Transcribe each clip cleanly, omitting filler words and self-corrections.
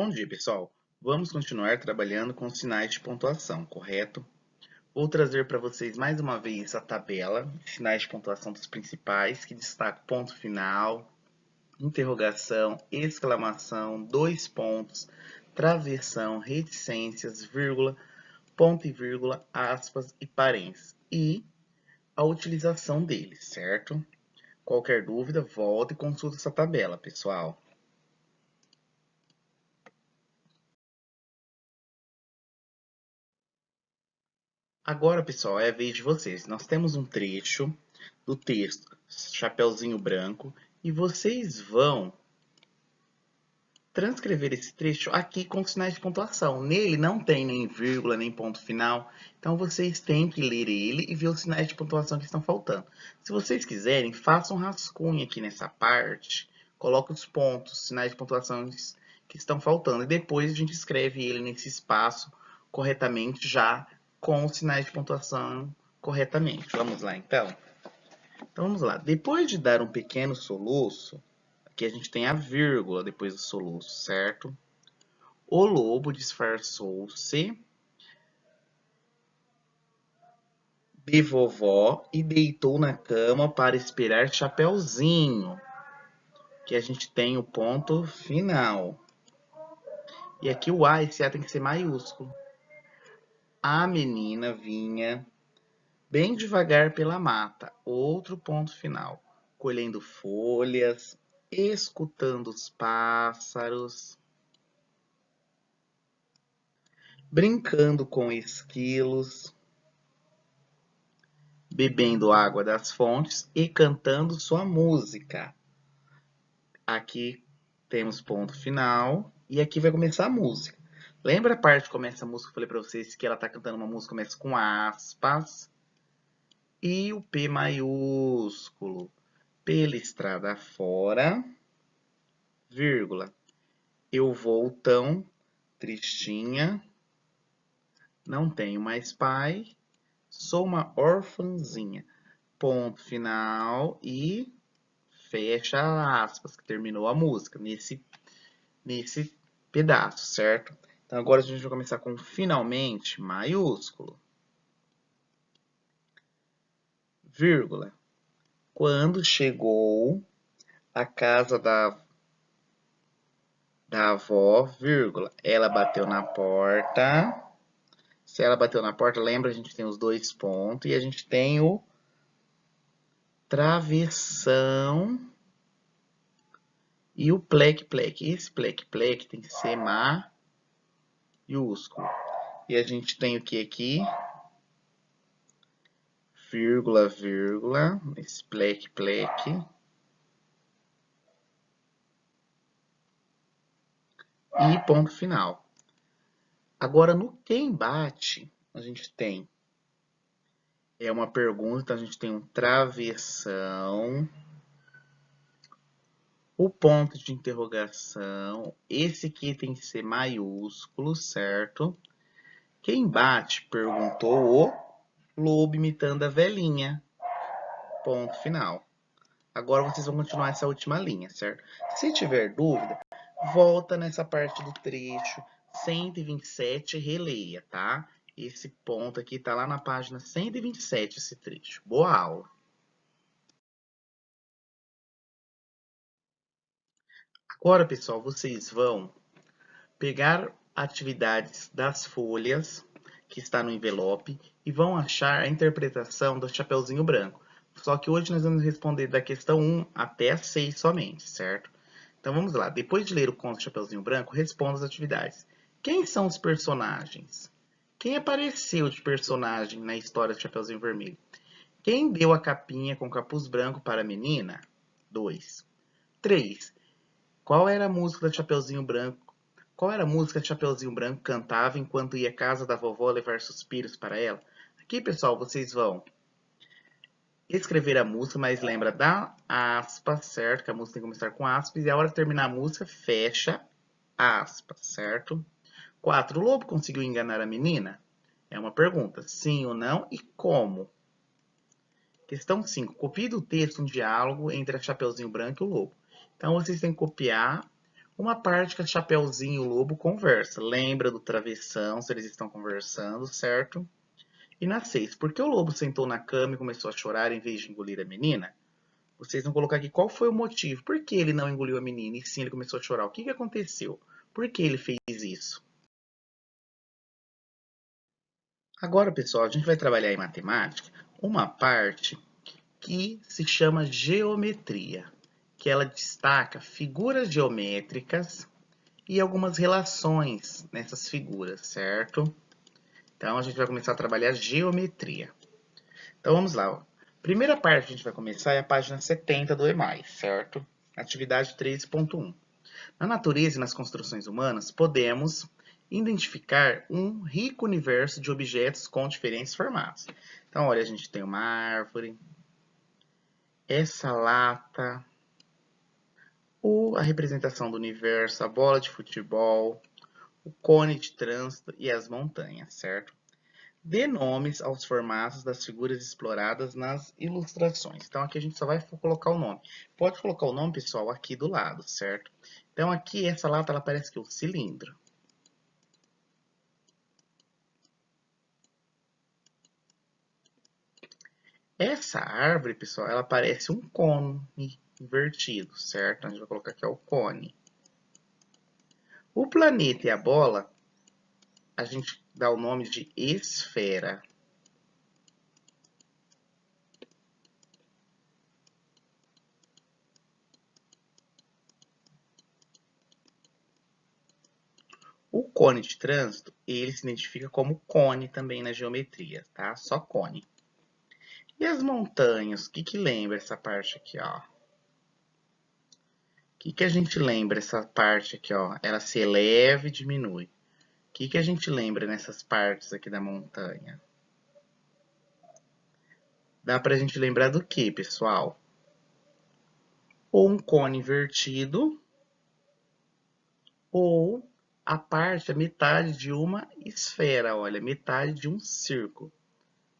Bom dia, pessoal. Vamos continuar trabalhando com sinais de pontuação, correto? Vou trazer para vocês mais uma vez a tabela de sinais de pontuação dos principais, que destaca ponto final, interrogação, exclamação, dois pontos, travessão, reticências, vírgula, ponto e vírgula, aspas e parênteses. E a utilização deles, certo? Qualquer dúvida, volta e consulta essa tabela, pessoal. Agora, pessoal, é a vez de vocês. Nós temos um trecho do texto Chapeuzinho Branco e vocês vão transcrever esse trecho aqui com sinais de pontuação. Nele não tem nem vírgula, nem ponto final, então vocês têm que ler ele e ver os sinais de pontuação que estão faltando. Se vocês quiserem, façam um rascunho aqui nessa parte, coloque os pontos, sinais de pontuação que estão faltando e depois a gente escreve ele nesse espaço corretamente já com os sinais de pontuação corretamente. Vamos lá, então? Então, vamos lá. Depois de dar um pequeno soluço, aqui a gente tem a vírgula depois do soluço, certo? O lobo disfarçou-se de vovó e deitou na cama para esperar Chapeuzinho, que a gente tem o ponto final. E aqui o A, esse A tem que ser maiúsculo. A menina vinha bem devagar pela mata, outro ponto final, colhendo folhas, escutando os pássaros, brincando com esquilos, bebendo água das fontes e cantando sua música. Aqui temos ponto final e aqui vai começar a música. Lembra a parte que começa a música? Eu falei para vocês que ela está cantando uma música, começa com aspas e o P maiúsculo. Pela estrada fora, vírgula. Eu vou tão tristinha, não tenho mais pai, sou uma orfanzinha. Ponto final e fecha aspas, que terminou a música nesse pedaço, certo? Então agora a gente vai começar com finalmente maiúsculo, vírgula. Quando chegou à casa da avó, vírgula, ela bateu na porta. Se ela bateu na porta, lembra, a gente tem os dois pontos e a gente tem o travessão e o pleque-pleque. Esse pleque-pleque tem que ser maiúsculo. E a gente tem o que aqui? Vírgula, vírgula, esse pleque-pleque. E ponto final. Agora, no quem bate, a gente tem uma pergunta, a gente tem um travessão, o ponto de interrogação, esse aqui tem que ser maiúsculo, certo? Quem bate perguntou o lobo imitando a velhinha, ponto final. Agora vocês vão continuar essa última linha, certo? Se tiver dúvida, volta nessa parte do trecho 127 e releia, tá? Esse ponto aqui tá lá na página 127, esse trecho. Boa aula! Agora, pessoal, vocês vão pegar atividades das folhas que está no envelope e vão achar a interpretação do Chapeuzinho Branco. Só que hoje nós vamos responder da questão 1 até a 6 somente, certo? Então vamos lá. Depois de ler o conto Chapeuzinho Branco, responda as atividades. Quem são os personagens? Quem apareceu de personagem na história do Chapeuzinho Vermelho? Quem deu a capinha com capuz branco para a menina? 2. 3. Qual era a música da Chapeuzinho Branco? Qual era a música que Chapeuzinho Branco cantava enquanto ia à casa da vovó levar suspiros para ela? Aqui, pessoal, vocês vão escrever a música, mas lembra da aspas, certo? Que a música tem que começar com aspas e a hora de terminar a música, fecha aspas, certo? 4. O lobo conseguiu enganar a menina? É uma pergunta. Sim ou não e como? Questão 5. Copie do texto um diálogo entre a Chapeuzinho Branco e o lobo. Então, vocês têm que copiar uma parte que a Chapeuzinho e o Lobo conversam. Lembra do travessão, se eles estão conversando, certo? E na 6, por que o Lobo sentou na cama e começou a chorar em vez de engolir a menina? Vocês vão colocar aqui qual foi o motivo. Por que ele não engoliu a menina e sim ele começou a chorar? O que aconteceu? Por que ele fez isso? Agora, pessoal, a gente vai trabalhar em matemática uma parte que se chama geometria, que ela destaca figuras geométricas e algumas relações nessas figuras, certo? Então, a gente vai começar a trabalhar geometria. Então, vamos lá. Primeira parte que a gente vai começar é a página 70 do EMAI, certo? Atividade 13.1. Na natureza e nas construções humanas, podemos identificar um rico universo de objetos com diferentes formatos. Então, olha, a gente tem uma árvore, essa lata, a representação do universo, a bola de futebol, o cone de trânsito e as montanhas, certo? Dê nomes aos formatos das figuras exploradas nas ilustrações. Então, aqui a gente só vai colocar o nome. Pode colocar o nome, pessoal, aqui do lado, certo? Então, aqui, essa lata, ela parece que é o cilindro. Essa árvore, pessoal, ela parece um cone invertido, certo? A gente vai colocar aqui ó, o cone. O planeta e a bola, a gente dá o nome de esfera. O cone de trânsito, ele se identifica como cone também na geometria, tá? Só cone. E as montanhas, o que lembra essa parte aqui, ó? O que a gente lembra essa parte aqui, ó? Ela se eleva e diminui. O que a gente lembra nessas partes aqui da montanha? Dá pra gente lembrar do que, pessoal? Ou um cone invertido, ou a parte, a metade de uma esfera, olha, metade de um círculo,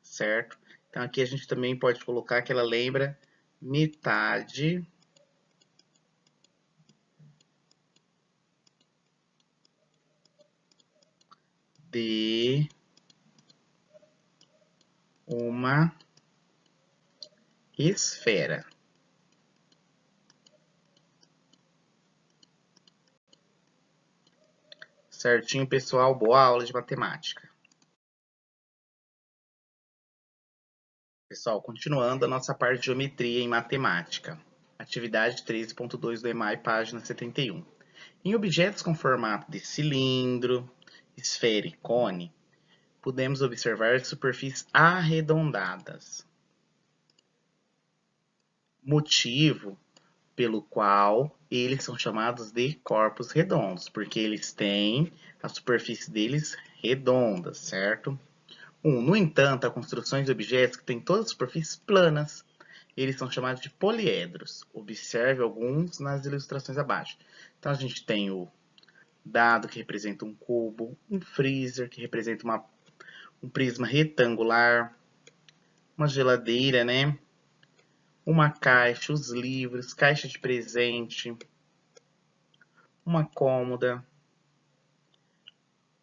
certo? Então aqui a gente também pode colocar que ela lembra metade de uma esfera. Certinho, pessoal? Boa aula de matemática. Pessoal, continuando a nossa parte de geometria em matemática. Atividade 13.2 do EMAI, página 71. Em objetos com formato de cilindro, esfera e cone, podemos observar superfícies arredondadas. Motivo pelo qual eles são chamados de corpos redondos, porque eles têm a superfície deles redonda, certo? No entanto, há construções de objetos que têm todas as superfícies planas. Eles são chamados de poliedros. Observe alguns nas ilustrações abaixo. Então, a gente tem o dado, que representa um cubo, um freezer, que representa um prisma retangular, uma geladeira, né? Uma caixa, os livros, caixa de presente, uma cômoda,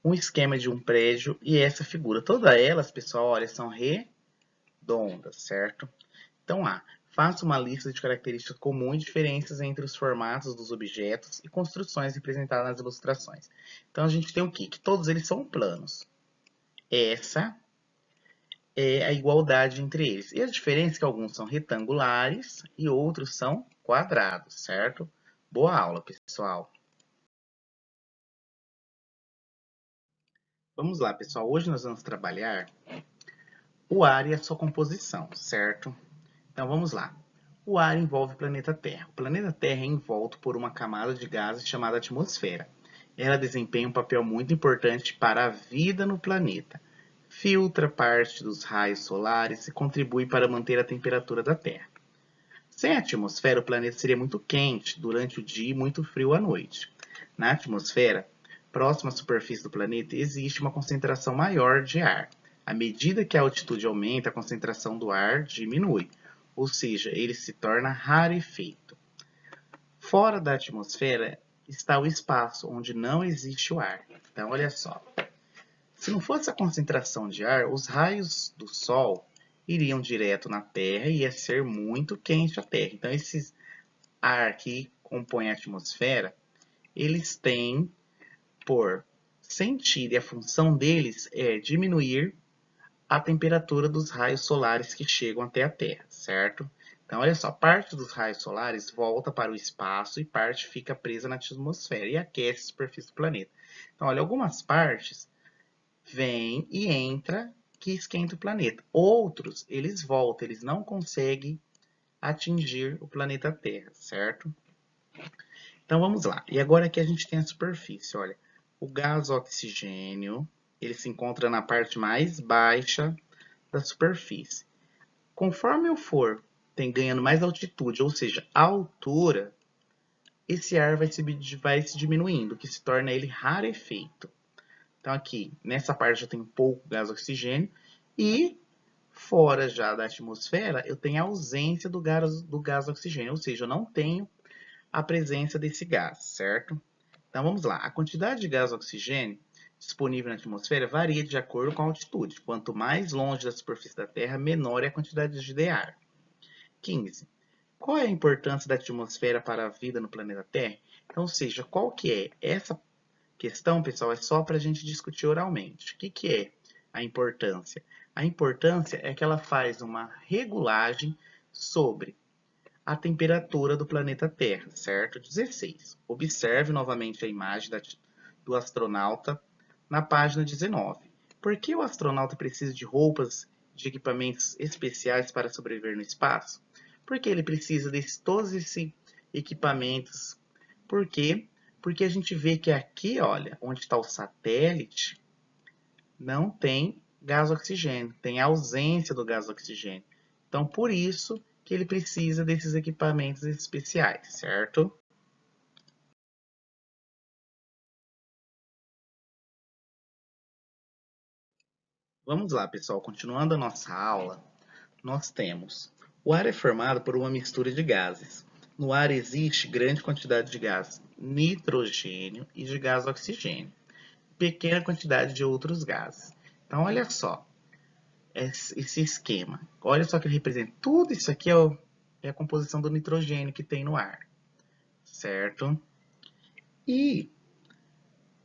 um esquema de um prédio e essa figura. Todas elas, pessoal, olha, são redondas, certo? Então, faça uma lista de características comuns e diferenças entre os formatos dos objetos e construções representadas nas ilustrações. Então, a gente tem o quê? Que todos eles são planos. Essa é a igualdade entre eles. E a diferença é que alguns são retangulares e outros são quadrados, certo? Boa aula, pessoal! Vamos lá, pessoal. Hoje nós vamos trabalhar o ar e a sua composição, certo? Então, vamos lá. O ar envolve o planeta Terra. O planeta Terra é envolto por uma camada de gases chamada atmosfera. Ela desempenha um papel muito importante para a vida no planeta. Filtra parte dos raios solares e contribui para manter a temperatura da Terra. Sem a atmosfera, o planeta seria muito quente durante o dia e muito frio à noite. Na atmosfera, próxima à superfície do planeta, existe uma concentração maior de ar. À medida que a altitude aumenta, a concentração do ar diminui, ou seja, ele se torna rarefeito. Fora da atmosfera, está o espaço, onde não existe o ar. Então, olha só. Se não fosse a concentração de ar, os raios do Sol iriam direto na Terra e ia ser muito quente a Terra. Então, esse ar que compõe a atmosfera, eles têm por sentido e a função deles é diminuir a temperatura dos raios solares que chegam até a Terra, certo? Então, olha só, parte dos raios solares volta para o espaço e parte fica presa na atmosfera e aquece a superfície do planeta. Então, olha, algumas partes vêm e entra que esquenta o planeta. Outros, eles voltam, eles não conseguem atingir o planeta Terra, certo? Então, vamos lá. E agora aqui a gente tem a superfície, olha. O gás oxigênio, ele se encontra na parte mais baixa da superfície. Conforme eu for ganhando mais altitude, ou seja, a altura, esse ar vai se diminuindo, o que se torna ele rarefeito. Então aqui, nessa parte eu tenho pouco gás oxigênio e fora já da atmosfera eu tenho a ausência do gás oxigênio, ou seja, eu não tenho a presença desse gás, certo? Então vamos lá, a quantidade de gás oxigênio disponível na atmosfera varia de acordo com a altitude. Quanto mais longe da superfície da Terra, menor é a quantidade de ar. 15. Qual é a importância da atmosfera para a vida no planeta Terra? Então, ou seja, qual que é? Essa questão, pessoal, é só para a gente discutir oralmente. O que é a importância? A importância é que ela faz uma regulagem sobre a temperatura do planeta Terra, certo? 16. Observe novamente a imagem do astronauta na página 19. Por que o astronauta precisa de roupas, de equipamentos especiais para sobreviver no espaço? Porque ele precisa de todos esses equipamentos. Por quê? Porque a gente vê que aqui, olha, onde está o satélite, não tem gás oxigênio, tem ausência do gás oxigênio. Então, por isso que ele precisa desses equipamentos especiais, certo? Vamos lá, pessoal, continuando a nossa aula, nós temos o ar é formado por uma mistura de gases. No ar existe grande quantidade de gás nitrogênio e de gás oxigênio, pequena quantidade de outros gases. Então, olha só, esse esquema. Olha só que ele representa. Tudo isso aqui é a composição do nitrogênio que tem no ar, certo? E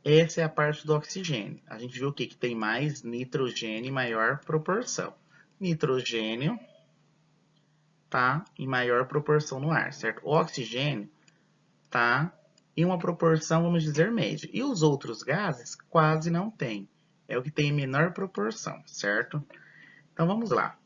essa é a parte do oxigênio. A gente viu o que tem mais nitrogênio em maior proporção. Nitrogênio tá em maior proporção no ar, certo? O oxigênio tá em uma proporção, vamos dizer, média. E os outros gases quase não tem. É o que tem em menor proporção, certo? Então vamos lá.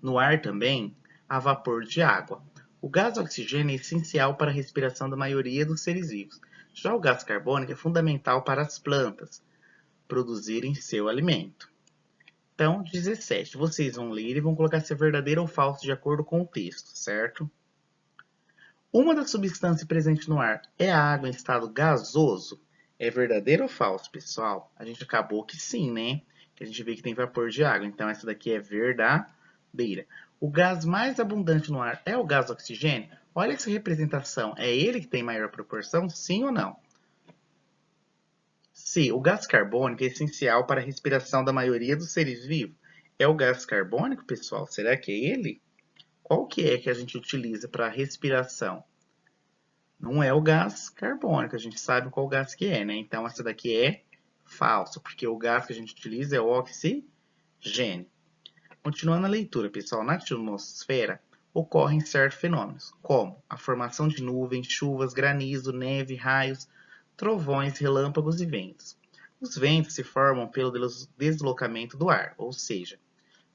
No ar também há vapor de água. O gás oxigênio é essencial para a respiração da maioria dos seres vivos. Já o gás carbônico é fundamental para as plantas produzirem seu alimento. Então, 17. Vocês vão ler e vão colocar se é verdadeiro ou falso de acordo com o texto, certo? Uma das substâncias presentes no ar é a água em estado gasoso? É verdadeiro ou falso, pessoal? A gente acabou que sim, né? Que a gente vê que tem vapor de água. Então, essa daqui é verdadeira. O gás mais abundante no ar é o gás oxigênio? Olha essa representação. É ele que tem maior proporção? Sim ou não? Sim, o gás carbônico é essencial para a respiração da maioria dos seres vivos. É o gás carbônico, pessoal? Será que é ele? Qual que é que a gente utiliza para a respiração? Não é o gás carbônico, a gente sabe qual gás que é, né? Então, essa daqui é falso, porque o gás que a gente utiliza é o oxigênio. Continuando a leitura, pessoal, na atmosfera ocorrem certos fenômenos, como a formação de nuvens, chuvas, granizo, neve, raios, trovões, relâmpagos e ventos. Os ventos se formam pelo deslocamento do ar, ou seja,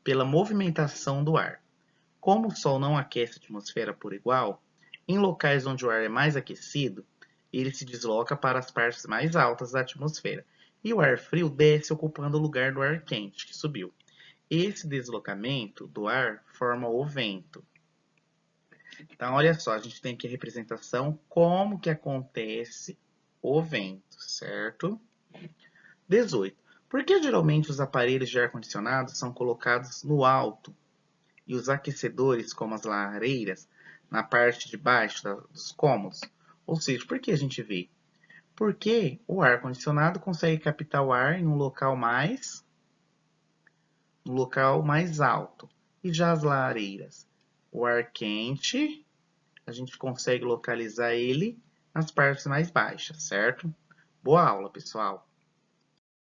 pela movimentação do ar. Como o Sol não aquece a atmosfera por igual, em locais onde o ar é mais aquecido, ele se desloca para as partes mais altas da atmosfera, e o ar frio desce ocupando o lugar do ar quente, que subiu. Esse deslocamento do ar forma o vento. Então, olha só, a gente tem aqui a representação como que acontece o vento, certo? 18. Por que geralmente os aparelhos de ar-condicionado são colocados no alto e os aquecedores, como as lareiras, na parte de baixo dos cômodos? Ou seja, por que a gente vê? Porque o ar-condicionado consegue captar o ar em um local mais alto. E já as lareiras? O ar quente, a gente consegue localizar ele nas partes mais baixas, certo? Boa aula, pessoal!